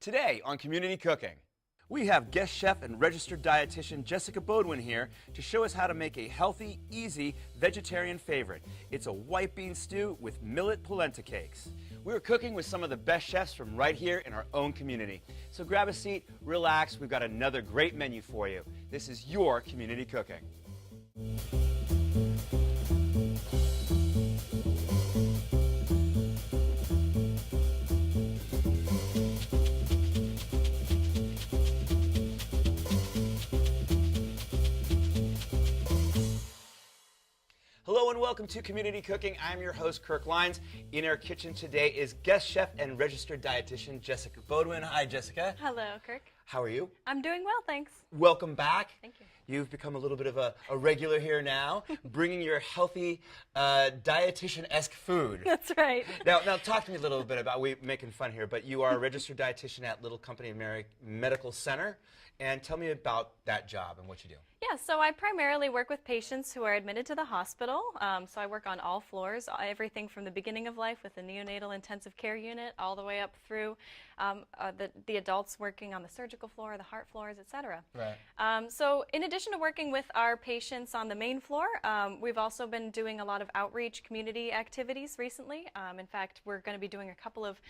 Today on Community Cooking, we have guest chef and registered dietitian Jessica Beaudoin here to show us how to make a healthy, easy vegetarian favorite. It's a white bean stew with millet polenta cakes. We're cooking with some of the best chefs from right here in our own community. So grab a seat, relax, we've got another great menu for you. This is your Community Cooking. Hello and welcome to Community Cooking. I'm your host, Kirk Lyons. In our kitchen today is guest chef and registered dietitian Jessica Beaudoin. Hi, Jessica. Hello, Kirk. How are you? I'm doing well, thanks. Welcome back. Thank you. You've become a little bit of a regular here now, bringing your healthy, dietitian-esque food. That's right. Now, talk to me a little bit about, we're making fun here, but you are a registered dietitian at Little Company Medical Center, and tell me about that job and what you do. Yeah, so I primarily work with patients who are admitted to the hospital. So I work on all floors, everything from the beginning of life with the neonatal intensive care unit all the way up through the adults working on the surgical floor, the heart floors, etc. Right. So in addition to working with our patients on the main floor, we've also been doing a lot of outreach community activities recently. In fact, we're going to be doing a couple of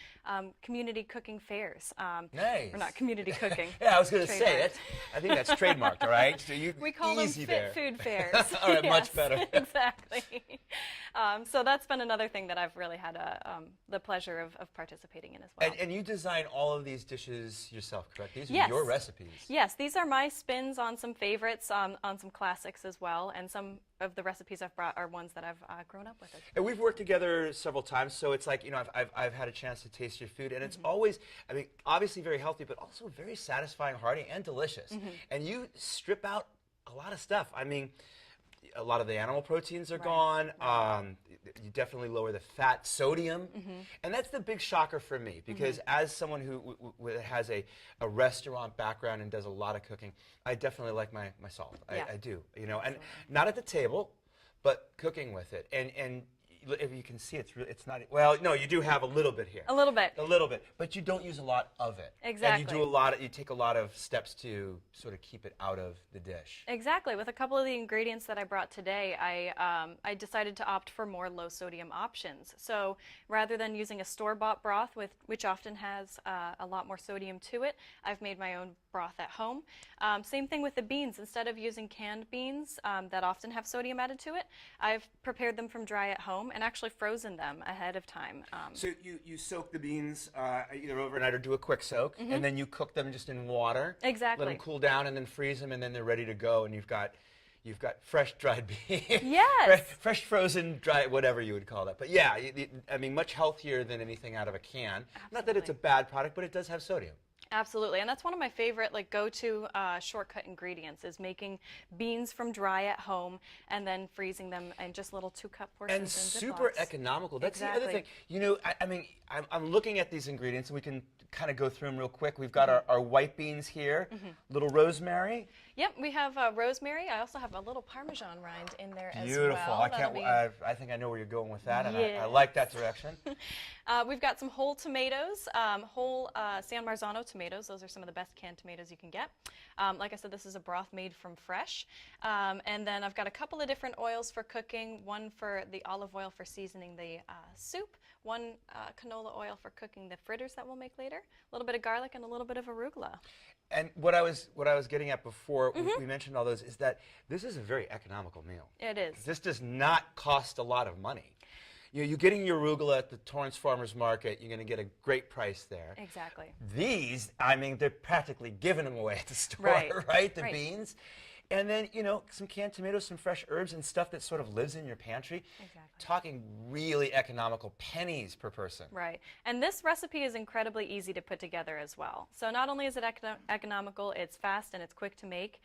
community cooking fairs. Nice. Or not community cooking. Yeah, I was going to say it. I think that's trademarked, all right? So we call them fit food fairs. All right, yes, much better. Exactly. So that's been another thing that I've really had the pleasure of participating in as well. And you design all of these dishes yourself, correct? These are Yes. your recipes. Yes, these are my spins on some favorites, on some classics as well, and some of the recipes I've brought are ones that I've grown up with. And we've worked together several times, so it's like, you know, I've had a chance to taste your food, and it's always, I mean, obviously very healthy, but also very satisfying, hearty, and delicious. And you strip out a lot of stuff. I mean, a lot of the animal proteins are gone. You definitely lower the fat, sodium, and that's the big shocker for me, because as someone who has a restaurant background and does a lot of cooking, I definitely like my salt. Yeah. I do, you know, and not at the table, but cooking with it. And if you can see, it's not, well, no, you do have a little bit here. A little bit. A little bit, but you don't use a lot of it. Exactly. And you take a lot of steps to sort of keep it out of the dish. Exactly. With a couple of the ingredients that I brought today, I decided to opt for more low-sodium options. So rather than using a store-bought broth, which often has a lot more sodium to it, I've made my own broth at home. Same thing with the beans. Instead of using canned beans that often have sodium added to it, I've prepared them from dry at home and actually frozen them ahead of time. So you soak the beans either overnight or do a quick soak, and then you cook them just in water. Exactly. Let them cool down, and then freeze them, and then they're ready to go. And you've got fresh dried beans. Yes. fresh frozen dry, whatever you would call that. But yeah, I mean, much healthier than anything out of a can. Absolutely. Not that it's a bad product, but it does have sodium. Absolutely, and that's one of my favorite go-to shortcut ingredients is making beans from dry at home and then freezing them in just little 2-cup portions. And in super Ziplocs. economical. That's the Exactly. other thing. You know, I mean, I'm looking at these ingredients, and we can kind of go through them real quick. We've got our white beans here, little rosemary. Yep, we have rosemary. I also have a little Parmesan rind in there as well. Beautiful. I think I know where you're going with that, and Yes. I like that direction. We've got some whole tomatoes, whole San Marzano tomatoes. Those are some of the best canned tomatoes you can get. Like I said, this is a broth made from fresh. And then I've got a couple of different oils for cooking, one for the olive oil for seasoning the soup, one canola oil for cooking the fritters that we'll make later, a little bit of garlic, and a little bit of arugula. And what I was getting at before we mentioned all those is that this is a very economical meal. It is. This does not cost a lot of money. You know, you're getting your arugula at the Torrance Farmers Market. You're going to get a great price there. Exactly. These, I mean, they're practically giving them away at the store, Right. right? The Right. beans. And then, you know, some canned tomatoes, some fresh herbs, and stuff that sort of lives in your pantry. Exactly. Talking really economical, pennies per person. Right. And this recipe is incredibly easy to put together as well. So not only is it economical, it's fast and it's quick to make.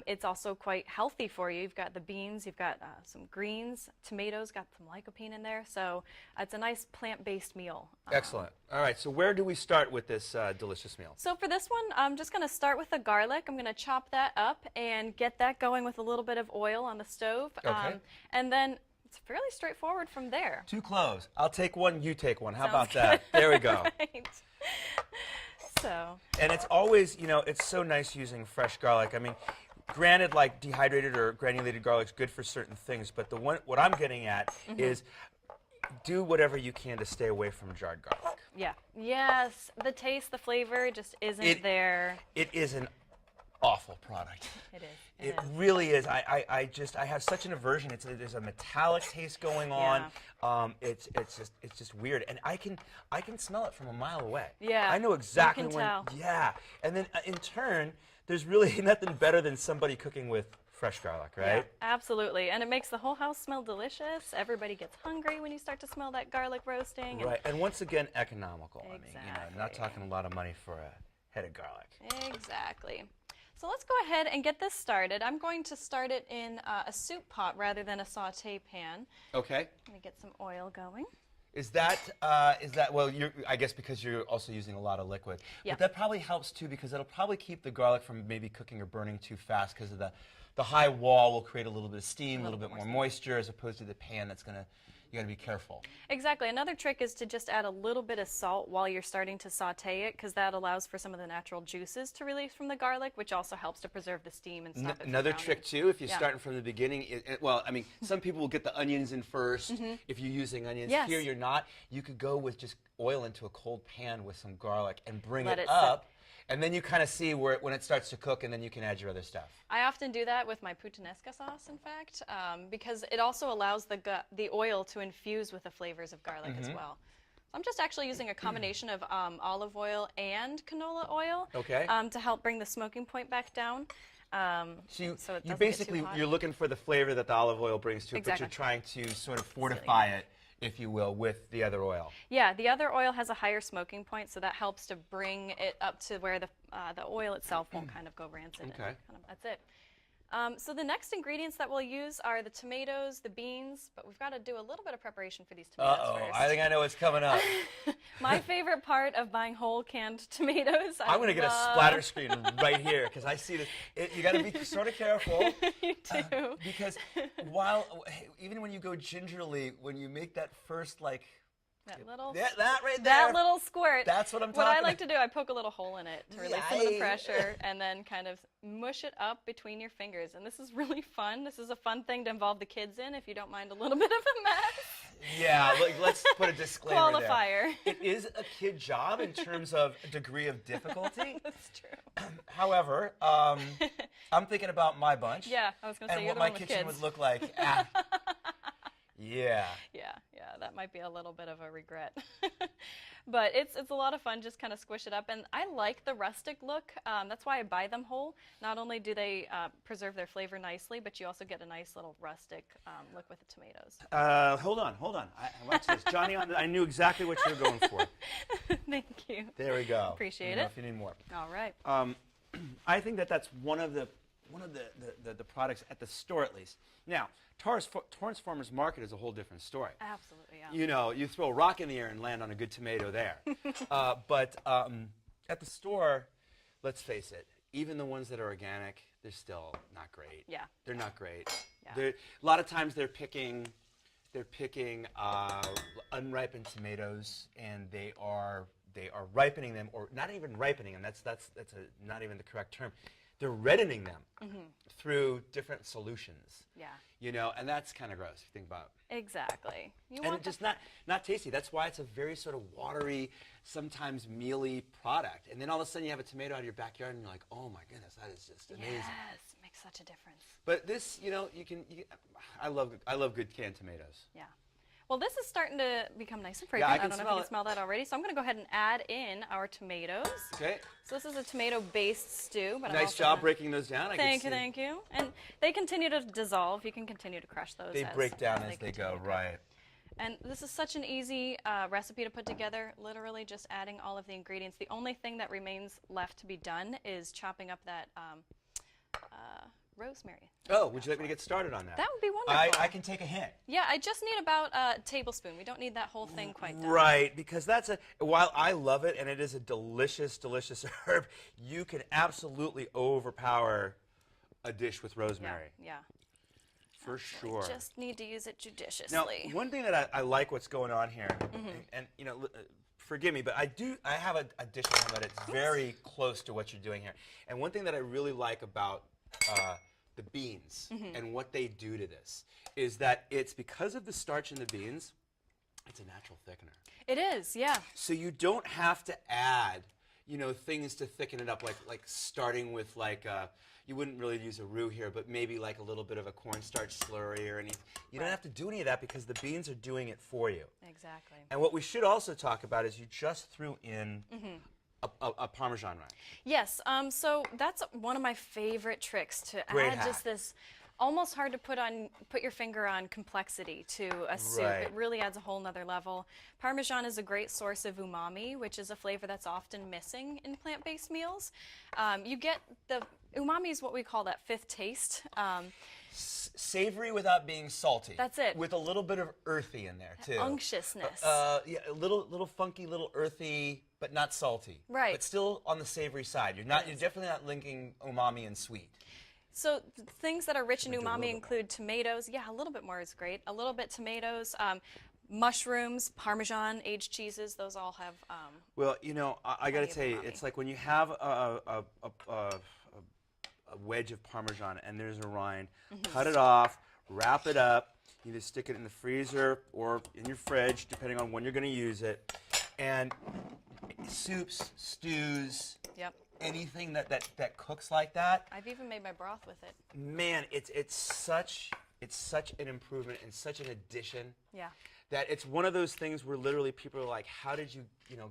It's also quite healthy for you. You've got the beans, you've got some greens, tomatoes, got some lycopene in there. So it's a nice plant-based meal. Excellent. All right, so where do we start with this delicious meal? So for this one, I'm just going to start with the garlic. I'm going to chop that up and get that going with a little bit of oil on the stove. Okay. And then it's fairly straightforward from there. 2 cloves. I'll take one, you take one. How Sounds about that? good. There we go. Right. so. And it's always, you know, it's so nice using fresh garlic. I mean, granted, like dehydrated or granulated garlic's good for certain things, but what I'm getting at is do whatever you can to stay away from jarred garlic. Yeah. Yes, the taste, the flavor just isn't there. It is an awful product. It is. It really is. I have such an aversion. There's a metallic taste going on. Yeah. It's just weird, and I can smell it from a mile away. Yeah. I know exactly you can when. tell. Yeah, and then in turn, there's really nothing better than somebody cooking with fresh garlic, right? Yeah, absolutely, and it makes the whole house smell delicious. Everybody gets hungry when you start to smell that garlic roasting. Right, and once again, economical. Exactly. I mean, you know, not talking a lot of money for a head of garlic. Exactly. So let's go ahead and get this started. I'm going to start it in a soup pot rather than a saute pan. Okay. Let me get some oil going. Is that well? I guess because you're also using a lot of liquid. Yeah. But that probably helps too because it'll probably keep the garlic from maybe cooking or burning too fast because of the high wall will create a little bit of steam, a little bit more moisture as opposed to the pan that's gonna. You got to be careful. Exactly. Another trick is to just add a little bit of salt while you're starting to saute it, because that allows for some of the natural juices to release from the garlic, which also helps to preserve the steam and stop it from Another browning. trick too, if you're starting from the beginning, well, I mean, some people will get the onions in first if you're using onions. Yes. Here you're not. You could go with just oil into a cold pan with some garlic and bring Let it it up. And then you kind of see when it starts to cook, and then you can add your other stuff. I often do that with my puttanesca sauce, in fact, because it also allows the oil to infuse with the flavors of garlic as well. I'm just actually using a combination of olive oil and canola oil to help bring the smoking point back down. So so it you doesn't basically, get too hot. you're looking for the flavor that the olive oil brings to it, Exactly. but you're trying to sort of fortify it, if you will, with the other oil. Yeah, the other oil has a higher smoking point, so that helps to bring it up to where the oil itself won't kind of go rancid. Okay. That's it. So the next ingredients that we'll use are the tomatoes, the beans, but we've got to do a little bit of preparation for these tomatoes first. I think I know what's coming up. My favorite part of buying whole canned tomatoes. I'm going to get a splatter screen right here because I see this. You got to be sort of careful. You do. Because even when you go gingerly, when you make that first That little, that right there. That little squirt. That's what I'm talking about. What I about. like to do, I poke a little hole in it to release some of the pressure and then kind of mush it up between your fingers. And this is really fun. This is a fun thing to involve the kids in if you don't mind a little bit of a mess. Yeah, let's put a disclaimer Qualifier. there. It is a kid job in terms of degree of difficulty. That's true. However, I'm thinking about my bunch. Yeah, I was going to say and you're what the my one with kitchen kids. would look like. Yeah. Yeah, that might be a little bit of a regret. But it's a lot of fun, just kind of squish it up. And I like the rustic look. That's why I buy them whole. Not only do they preserve their flavor nicely, but you also get a nice little rustic look with the tomatoes. Hold on. Watch this. Johnny, I knew exactly what you were going for. Thank you. There we go. Appreciate Let me know it. if you need more. All right. I think that's one of the products at the store, at least. Now, Torrance Farmers Market is a whole different story. Absolutely, yeah. You know, you throw a rock in the air and land on a good tomato there. But at the store, let's face it, even the ones that are organic, they're still not great. Yeah. They're not great. Yeah. A lot of times they're picking unripened tomatoes, and they are ripening them, or not even ripening them. That's not even the correct term. They're reddening them through different solutions. Yeah. You know, and that's kind of gross if you think about it. Exactly. And it's just not tasty. That's why it's a very sort of watery, sometimes mealy product. And then all of a sudden you have a tomato out of your backyard and you're like, oh my goodness, that is just amazing. Yes, it makes such a difference. But this, you know, I love good canned tomatoes. Yeah. Well, this is starting to become nice and Yeah, fragrant. I can don't know if smell you it. can smell that already. So I'm going to go ahead and add in our tomatoes. Okay. So this is a tomato-based stew. But I'm Nice also job gonna- breaking those down. Thank you. And they continue to dissolve. You can continue to crush those. They break down as they go, continue to cook. right. And this is such an easy recipe to put together, literally just adding all of the ingredients. The only thing that remains left to be done is chopping up that rosemary. Oh, would you like me to get started on that? That would be wonderful. I can take a hint. Yeah, I just need about a tablespoon. We don't need that whole thing quite done. Right, because while I love it and it is a delicious, delicious herb, you can absolutely overpower a dish with rosemary. Yeah. For sure. Just need to use it judiciously. Now, one thing that I like what's going on here, and you know, forgive me, but I have a dish at home that it's very close to what you're doing here. And one thing that I really like about the beans and what they do to this is that it's because of the starch in the beans, it's a natural thickener. It is, yeah. So you don't have to add, you know, things to thicken it up, like starting with like you wouldn't really use a roux here, but maybe like a little bit of a cornstarch slurry or anything. You don't have to do any of that because the beans are doing it for you. Exactly. And what we should also talk about is you just threw in a Parmesan rind. Yes, so that's one of my favorite tricks to Great add hack. just this almost hard to put your finger on complexity to a soup. Right. It really adds a whole nother level. Parmesan is a great source of umami, which is a flavor that's often missing in plant-based meals. You get the umami is what we call that fifth taste. Savory without being salty. That's it. With a little bit of earthy in there too. Unctuousness. Yeah, a little funky, little earthy, but not salty. Right. But still on the savory side. You're definitely not linking umami and sweet. So things that are rich in do a little umami bit include tomatoes. Yeah, a little bit more is great. A little bit tomatoes, mushrooms, Parmesan, aged cheeses. Those all have. Well, you know, I got to plenty of tell you, umami. it's like when you have a wedge of Parmesan and there's a rind, cut it off, wrap it up, either stick it in the freezer or in your fridge, depending on when you're going to use it. And soups, stews, Yep. anything that cooks like that, I've even made my broth with it. man, it's such an improvement and such an addition. Yeah. That it's one of those things where literally people are like, how did you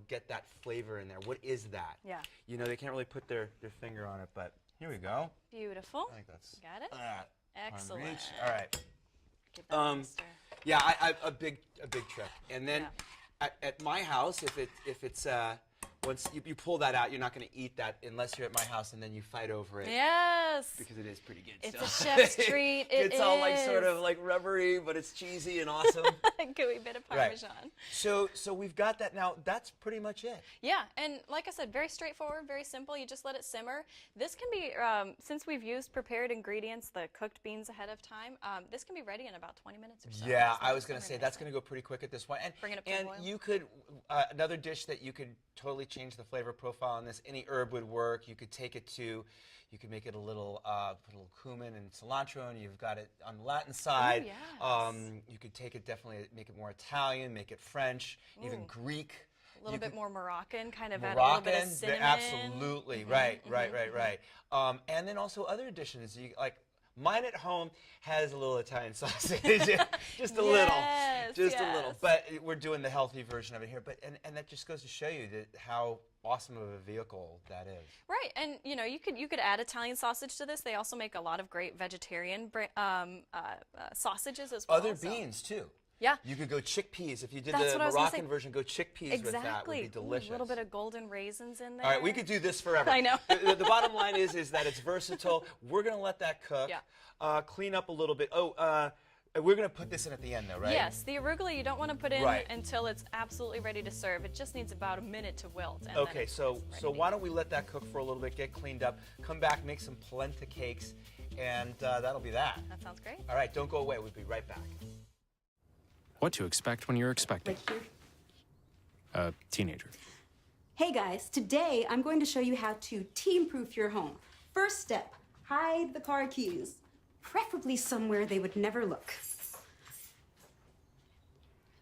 get that flavor in there? What is that? Yeah. You know, they can't really put their finger on it, but here we go. Beautiful. I think that's Got it? that. Excellent. Reach. All right. Give that a stir. Yeah, I a big trick. And then Yeah. at my house, if it's once you pull that out, you're not going to eat that unless you're at my house, and then you fight over it. Yes. Because it is pretty good It's stuff. a chef's treat. It's all like sort is. of like rubbery, but it's cheesy and awesome. A gooey bit of Right. Parmesan. So we've got that now. That's pretty much it. Yeah, and like I said, very straightforward, very simple. You just let it simmer. This can be, since we've used prepared ingredients, the cooked beans ahead of time, this can be ready in about 20 minutes or so. Yeah, Just let I it was going to simmer say that's nicely. going to go pretty quick at this point. And Bring it up to a and boil. you could another dish that you could totally change the flavor profile on this. Any herb would work. You could take it to, you could make it a little put a little cumin and cilantro, and you've got it on the Latin side. yes. You could take it definitely, make it more Italian, make it French, even Greek. A little You bit could- more Moroccan, kind of add a little bit of Moroccan, cinnamon. absolutely, right. And then also other additions. You like mine at home has a little Italian sausage, just a little, Yes, just a little. yes. But we're doing the healthy version of it here. But and that just goes to show you that how awesome of a vehicle that is. Right, and you could add Italian sausage to this. They also make a lot of great vegetarian sausages as well. Other so- beans too. Yeah. You could go chickpeas if you did That's the what I was gonna Moroccan say. version. Go chickpeas with that. Would Exactly. be delicious. A little bit of golden raisins in there. All right, we could do this forever. I know. The bottom line is that it's versatile. We're going to let that cook. Yeah. Clean up a little bit. Oh, we're going to put this in at the end, though, right? Yes, the arugula you don't want to put in Right. until it's absolutely ready to serve. It just needs about a minute to wilt. And Okay, then it's so ready so to why eat. don't we let that cook for a little bit, get cleaned up, come back, make some polenta cakes, and that'll be that. That sounds great. All right, don't go away. We'll be right back. What to expect when you're expecting Right here. a teenager. Hey guys, today I'm going to show you how to teen-proof your home. First step, hide the car keys, preferably somewhere they would never look.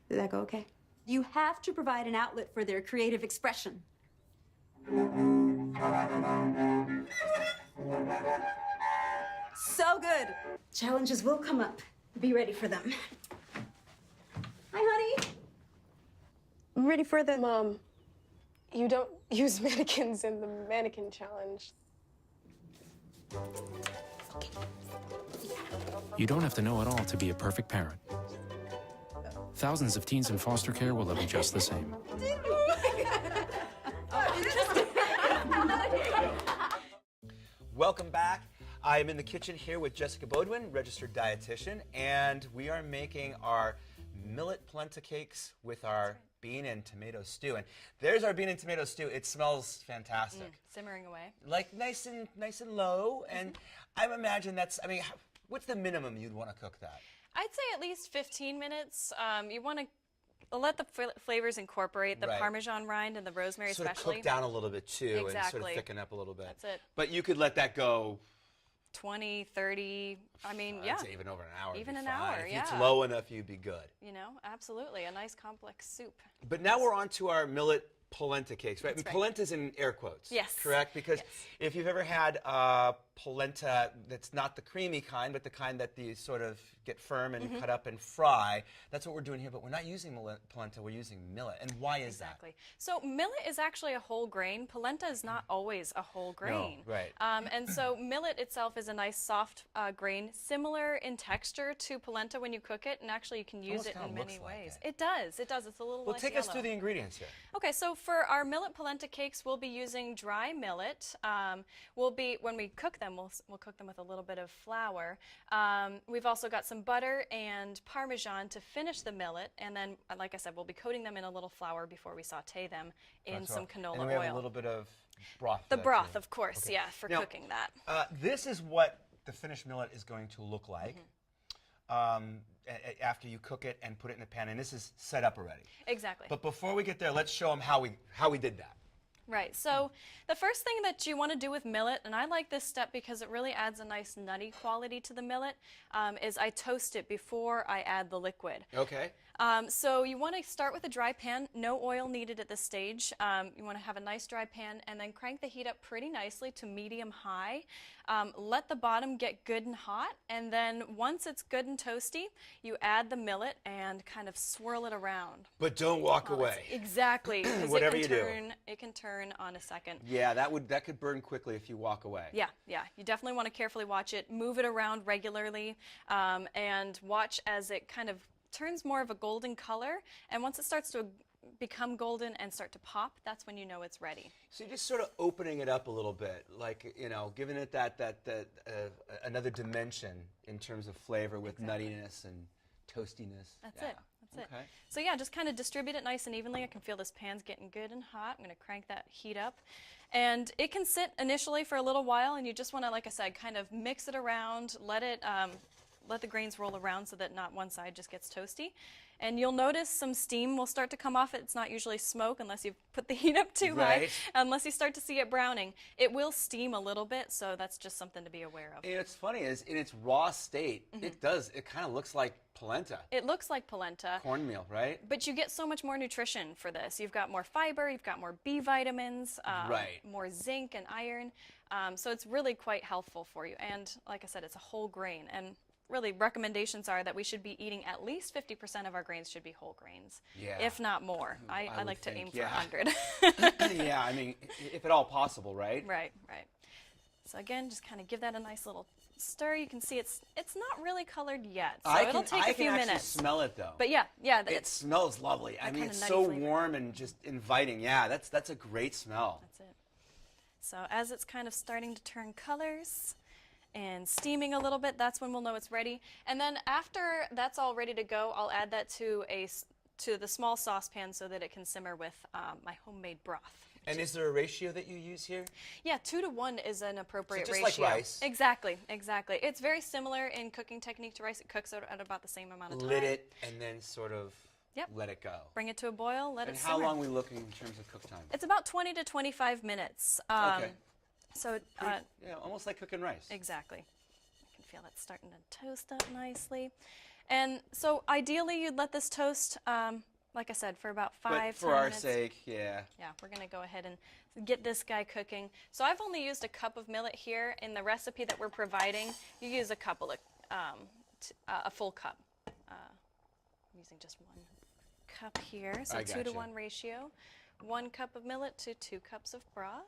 Did that go okay? You have to provide an outlet for their creative expression. So good. Challenges will come up. Be ready for them. Hi, honey. I'm ready for the Mom, you don't use mannequins in the mannequin challenge. You don't have to know it all to be a perfect parent. Thousands of teens in foster care will love you just the same. Welcome back. I am in the kitchen here with Jessica Beaudoin, registered dietitian, and we are making our millet polenta cakes with our bean and tomato stew. And there's our bean and tomato stew. It smells fantastic. Simmering away. Like nice and low. And I imagine what's the minimum you'd want to cook that? I'd say at least 15 minutes. You want to let the flavors incorporate the Right. Parmesan rind and the rosemary Sort of especially. cook down a little bit too, and sort of Exactly. thicken up a little bit. That's it. But you could let that go. 20, 30, I mean, I'd yeah. say even over an hour. Even would be an fine. hour, If it's yeah. low enough, you'd be good. You know, absolutely. A nice complex soup. But now we're on to our millet polenta cakes, right? That's right. Polenta's in air quotes. Yes. Correct? Because Yes. if you've ever had polenta that's not the creamy kind, but the kind that you sort of get firm and cut up and fry, that's what we're doing here. But we're not using polenta, we're using millet. And why is Exactly. So millet is actually a whole grain. Polenta is not always a whole grain. right. And so millet itself is a nice soft grain, similar in texture to polenta when you cook it, and actually you can use Almost it kinda in many looks like ways. it. It does. It does. It's a little that? Well, less take us through yellow. the ingredients here. Okay, so for our millet polenta cakes, we'll be using dry millet. When we cook them, we'll cook them with a little bit of flour. We've also got some butter and Parmesan to finish the millet, and then, like I said, we'll be coating them in a little flour before we saute them in some canola and then we have oil. a little bit of broth. The for that, broth, too. of course, Okay. yeah, for Now, cooking that. This is what the finished millet is going to look like after you cook it and put it in a pan. And this is set up already. Exactly. But before we get there, let's show them how we did that. Right, so the first thing that you want to do with millet, and I like this step because it really adds a nice nutty quality to the millet, is I toast it before I add the liquid. Okay. So you want to start with a dry pan, no oil needed at this stage. You want to have a nice dry pan and then crank the heat up pretty nicely to medium high. Let the bottom get good and hot, and then once it's good and toasty, you add the millet and kind of swirl it around. But don't walk away. Exactly, because Whatever it you can do. turn, it can turn on a second. Yeah, that could burn quickly if you walk away. Yeah, you definitely want to carefully watch it, move it around regularly, and watch as it kind of turns more of a golden color, and once it starts to become golden and start to pop, that's when you know it's ready. So you're just sort of opening it up a little bit, like, you know, giving it that another dimension in terms of flavor with nuttiness and toastiness. That's Yeah. it. That's Okay. it. So yeah, just kind of distribute it nice and evenly. I can feel this pan's getting good and hot. I'm going to crank that heat up. And it can sit initially for a little while, and you just want to, like I said, kind of mix it around, let the grains roll around so that not one side just gets toasty. And you'll notice some steam will start to come off it. It's not usually smoke unless you put the heat up too high, Right. unless you start to see it browning. It will steam a little bit, so that's just something to be aware of. And it's funny, is in its raw state, it kind of looks like polenta, It looks like polenta. cornmeal, right? But you get so much more nutrition for this. You've got more fiber, you've got more B vitamins, Right. more zinc and iron. So it's really quite healthful for you. And like I said, it's a whole grain. And really, recommendations are that we should be eating at least 50% of our grains should be whole grains, Yeah. if not more. I would like to think, aim for yeah. 100. Yeah, I mean, if at all possible, right? Right. So again, just kind of give that a nice little stir. You can see it's not really colored yet, so it'll take a few I can minutes. actually smell it though. But yeah, It smells lovely. I mean, kinda it's nutty so flavor. warm and just inviting. Yeah, that's a great smell. That's it. So as it's kind of starting to turn colors and steaming a little bit, that's when we'll know it's ready. And then after that's all ready to go, I'll add that to the small saucepan so that it can simmer with my homemade broth. And is there a ratio that you use here? Yeah, 2 to 1 is an appropriate So just like ratio. rice. Exactly. It's very similar in cooking technique to rice. It cooks at about the same amount of time. Lit it and then sort of Yep. let it go. Bring it to a boil, let And it how simmer. long are we looking in terms of cook time? It's about 20 to 25 minutes. Okay. So Yeah, almost like cooking rice. exactly. I can feel it starting to toast up nicely. And so ideally you'd let this toast, like I said, for about 5 But for 10 our minutes. sake, yeah. Yeah, we're going to go ahead and get this guy cooking. So I've only used a cup of millet here. In the recipe that we're providing, you use a full cup. I'm using just 1 cup here, so I 2 to gotcha. 1 ratio. 1 cup of millet to 2 cups of broth.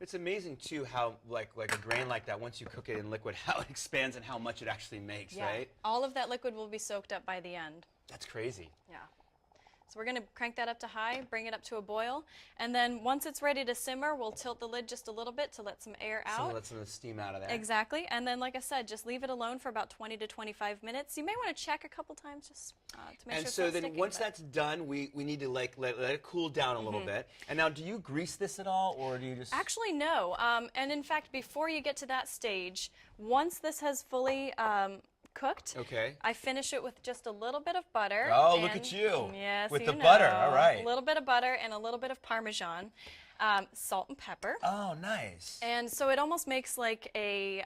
It's amazing too how like a grain like that, once you cook it in liquid, how it expands and how much it actually makes, right? All of that liquid will be soaked up by the end. That's crazy. Yeah. So we're going to crank that up to high, bring it up to a boil, and then once it's ready to simmer, we'll tilt the lid just a little bit to let some air So out. let some of the steam out of there. Exactly. And then, like I said, just leave it alone for about 20 to 25 minutes. You may want to check a couple times just to make And sure it's so not then sticking, once but- that's done, we need to like let it cool down a little bit. And now, do you grease this at all, or do you just... Actually, no. And in fact, before you get to that stage, once this has fully cooked. Okay. I finish it with just a little bit of butter. Oh, look at you. Yes, with you the know. butter. All right. A little bit of butter and a little bit of Parmesan, salt and pepper. Oh, nice. And so it almost makes like a,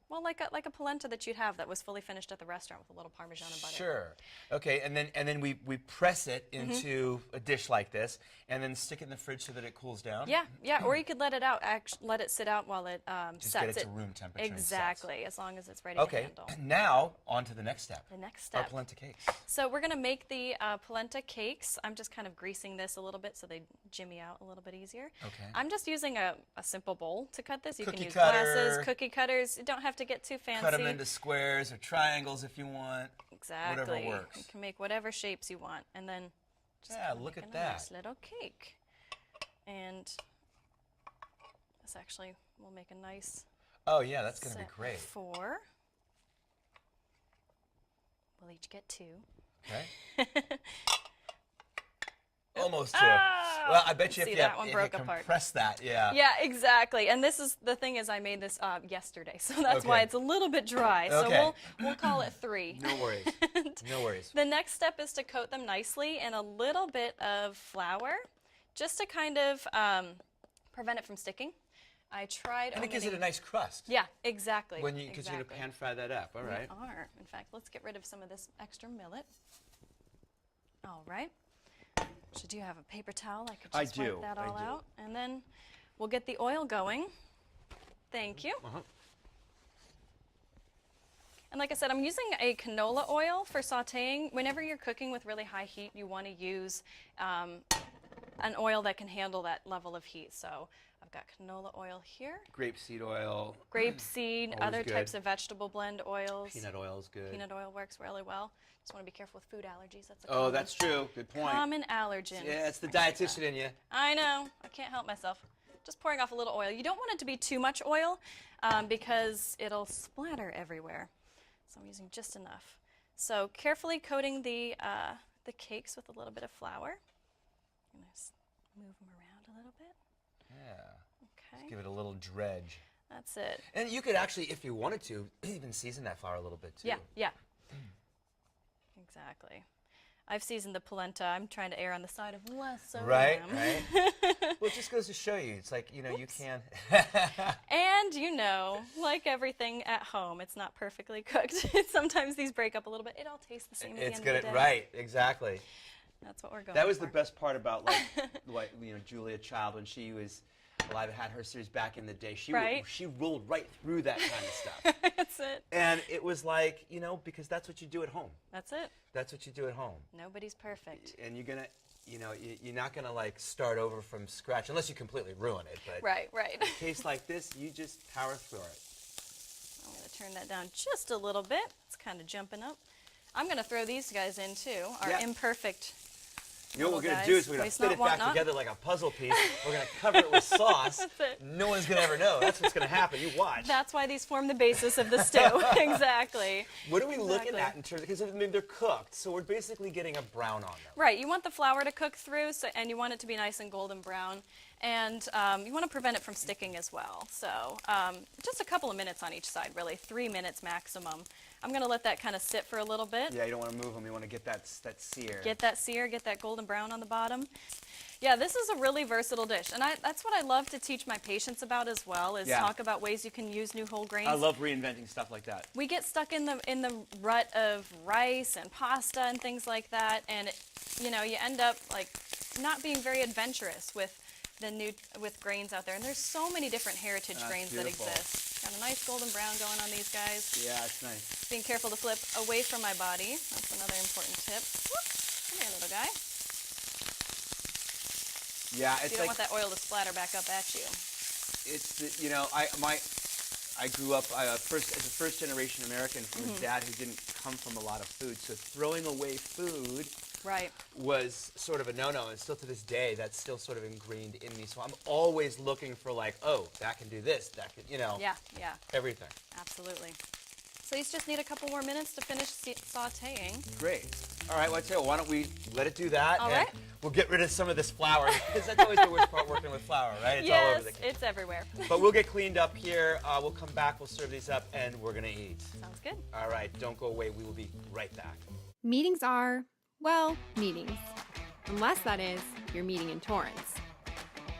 well, like a polenta that you'd have that was fully finished at the restaurant with a little Parmesan and butter. Sure. Okay, and then we press it into a dish like this, and then stick it in the fridge so that it cools down. Yeah, yeah. Or you could let it out, let it sit out while it Just sets. get it to room temperature. Exactly, as long as it's ready Okay. to handle. Now on to the next step. The next Our step. polenta cakes. So we're gonna make the polenta cakes. I'm just kind of greasing this a little bit so they jimmy out a little bit easier. Okay. I'm just using a simple bowl to cut this. You Cookie can use cutter. glasses, cookie cutters. You don't have to get too fancy. Cut them into squares or triangles if you want. Exactly. Whatever works. You can make whatever shapes you want, and then just Yeah, kinda look make at a that. nice little cake. And this actually will make a nice Oh yeah, that's gonna be set great. of 4. We'll each get 2. Okay. Almost two. Well, I bet you See, if that you, one if broke you apart. compress that, yeah. Yeah, exactly. And this is the thing is I made this yesterday, so that's why Okay. it's a little bit dry. Okay. So we'll call it 3. No worries. No worries. The next step is to coat them nicely in a little bit of flour, just to kind of prevent it from sticking. I tried. And it gives it a omitting- nice crust. Yeah, exactly. When you, because you're gonna pan fry that up. All right. We are. In fact, let's get rid of some of this extra millet. All right. Should you have a paper towel? I could I just do, wipe that I all do. out. And then we'll get the oil going. Thank you. Uh-huh. And like I said, I'm using a canola oil for sauteing. Whenever you're cooking with really high heat, you want to use an oil that can handle that level of heat. So I've got canola oil here, Grapeseed oil. grapeseed, Always other good. types of vegetable blend oils. Peanut oil is good. Peanut oil works really well. Just want to be careful with food allergies. That's a Oh, common, that's true. Good point. common allergen. Yeah, it's the dietitian in you. I know. I can't help myself. Just pouring off a little oil. You don't want it to be too much oil because it'll splatter everywhere. So I'm using just enough. So carefully coating the cakes with a little bit of flour. I'm going to move them around a little bit. Yeah. Okay. Give it a little dredge. That's it. And you could actually, if you wanted to, even season that flour a little bit too. Yeah, yeah. Exactly. I've seasoned the polenta. I'm trying to err on the side of less sodium. Right, right. Well, it just goes to show you. It's like, you know, you can. And, you know, like everything at home, it's not perfectly cooked. Sometimes these break up a little bit. It all tastes the same at the It's end good of the at, day. right, exactly. That's what we're going That was for. the best part about, like, what, you know, Julia Child, when she was alive, had her series back in the day. She Right. she rolled right through that kind of stuff. That's it. And it was like, you know, because that's what you do at home. That's it. That's what you do at home. Nobody's perfect. And you're going to, you know, you're not going to, like, start over from scratch, unless you completely ruin it. But Right, right. in a case like this, you just power through it. I'm going to turn that down just a little bit. It's kind of jumping up. I'm going to throw these guys in, too, our Yeah. imperfect You know what we're little going to do guys. is we're going to Waste fit not, it want back not. together like a puzzle piece. We're going to cover it with sauce. That's it. No one's going to ever know. That's what's going to happen. You watch. That's why these form the basis of the stew. Exactly. What are we looking Exactly. at in terms? Because I mean, they're cooked, so we're basically getting a brown on them. Right, you want the flour to cook through, and you want it to be nice and golden brown, and you want to prevent it from sticking as well. So just a couple of minutes on each side, really, 3 minutes maximum. I'm going to let that kind of sit for a little bit. Yeah, you don't want to move them. You want to get that sear. Get that sear, get that golden brown on the bottom. Yeah, this is a really versatile dish, and that's what I love to teach my patients about as well, is Yeah. talk about ways you can use new whole grains. I love reinventing stuff like that. We get stuck in the rut of rice and pasta and things like that, and you know, you end up like not being very adventurous with grains out there. And there's so many different heritage That's grains beautiful. that exist. Got a nice golden brown going on these guys. Yeah, it's nice. Being careful to flip away from my body. That's another important tip. Whoop. Come here, little guy. Yeah, You it's don't like want that oil to splatter back up at you. it's the, you know, I grew up as a first generation American from a dad who didn't come from a lot of food, so throwing away food Right. was sort of a no-no, and still to this day, that's still sort of ingrained in me. So I'm always looking for like, oh, that can do this, that can, you know, Yeah, yeah, everything. absolutely. So these just need a couple more minutes to finish sauteing. Great. All right, well, I tell you, why don't we let it do that? All and right. We'll get rid of some of this flour, because that's always the worst part working with flour, right? It's all Yes, over the kitchen. it's everywhere. But we'll get cleaned up here. We'll come back, we'll serve these up, and we're going to eat. Sounds good. All right, don't go away. We will be right back. Meetings are, well, meetings. Unless, that is, you're meeting in Torrance.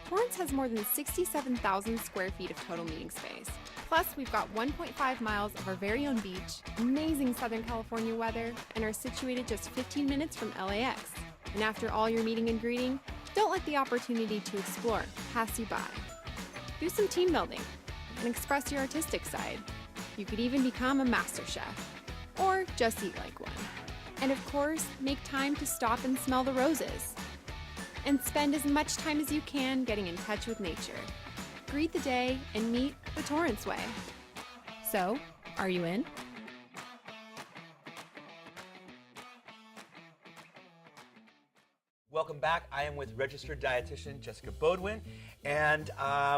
Torrance has more than 67,000 square feet of total meeting space. Plus, we've got 1.5 miles of our very own beach, amazing Southern California weather, and are situated just 15 minutes from LAX. And after all your meeting and greeting, don't let the opportunity to explore pass you by. Do some team building and express your artistic side. You could even become a master chef, or just eat like one. And of course, make time to stop and smell the roses. And spend as much time as you can getting in touch with nature. Greet the day and meet the Torrance way. So, are you in? Welcome back. I am with registered dietitian Jessica Beaudoin, and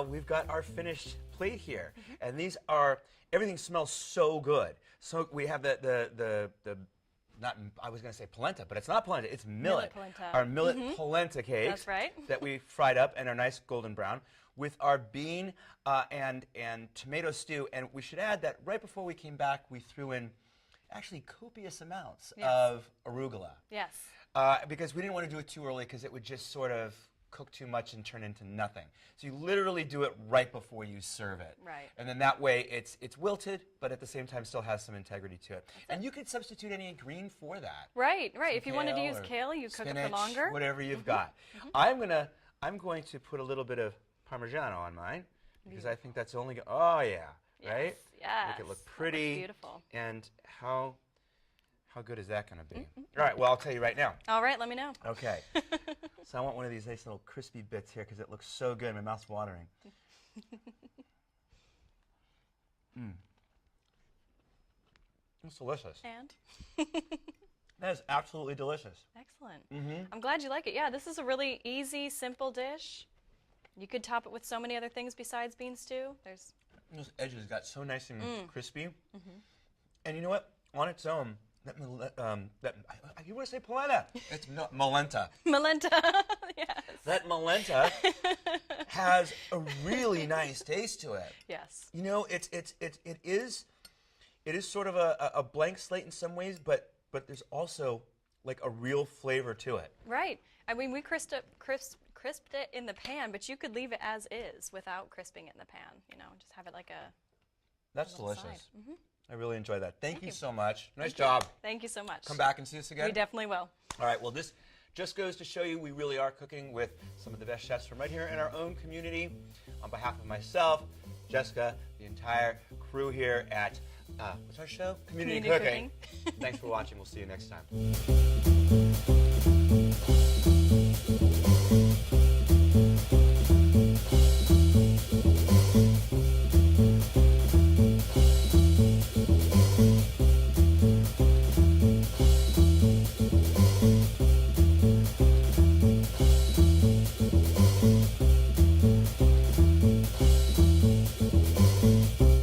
we've got our finished plate here. And these are, everything smells so good. So we have the not, I was going to say polenta, but it's not polenta, it's millet. Polenta. Our millet polenta cakes. That's right. That we fried up and are nice golden brown with our bean and tomato stew. And we should add that right before we came back, we threw in actually copious amounts of arugula. Yes. Because we didn't want to do it too early because it would just sort of cook too much and turn into nothing. So you literally do it right before you serve it. Right. And then that way it's wilted, but at the same time still has some integrity to it. And you could substitute any green for that. Right, right. Some If you wanted to kale use or kale, you cook it spinach, for longer. whatever you've got. I'm going to put a little bit of Parmesan on mine because I think that's only oh yeah, right? Yes. Make it look That looks pretty. beautiful. And how good is that going to be? All right, well, I'll tell you right now. All right, let me know. Okay. So I want one of these nice little crispy bits here because it looks so good. My mouth's watering. It's delicious. And? That is absolutely delicious. Excellent. I'm glad you like it. Yeah, this is a really easy, simple dish. You could top it with so many other things besides bean stew. There's Those edges got so nice and crispy. And you know what? On its own, you want to say polenta? It's polenta. Malenta. Yes. That polenta has a really nice taste to it. Yes. You know, it is sort of a blank slate in some ways, but there's also like a real flavor to it. Right. I mean, we crisped it in the pan, but you could leave it as is without crisping it in the pan. You know, just have it like a. That's little delicious. side. I really enjoy that. Thank you you. so much. Nice Thank you. job. Thank you so much. Come back and see us again. We definitely will. All right, well, this just goes to show you we really are cooking with some of the best chefs from right here in our own community. On behalf of myself, Jessica, the entire crew here at, what's our show? Community Cooking. Thanks for watching. We'll see you next time.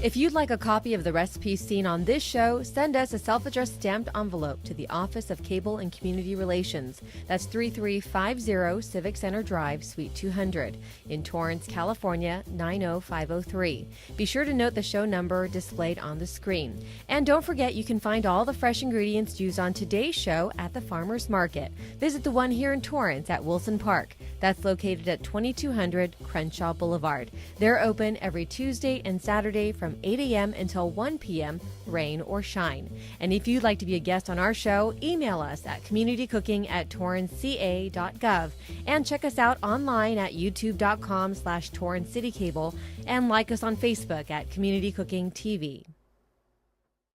If you'd like a copy of the recipes seen on this show, send us a self-addressed stamped envelope to the Office of Cable and Community Relations. That's 3350 Civic Center Drive, Suite 200, in Torrance, California, 90503. Be sure to note the show number displayed on the screen. And don't forget you can find all the fresh ingredients used on today's show at the Farmers Market. Visit the one here in Torrance at Wilson Park. That's located at 2200 Crenshaw Boulevard. They're open every Tuesday and Saturday from 8 a.m. until 1 p.m., rain or shine. And if you'd like to be a guest on our show, email us at communitycooking@torranceca.gov and check us out online at youtube.com/TorranceCityCable and like us on Facebook at Community Cooking TV.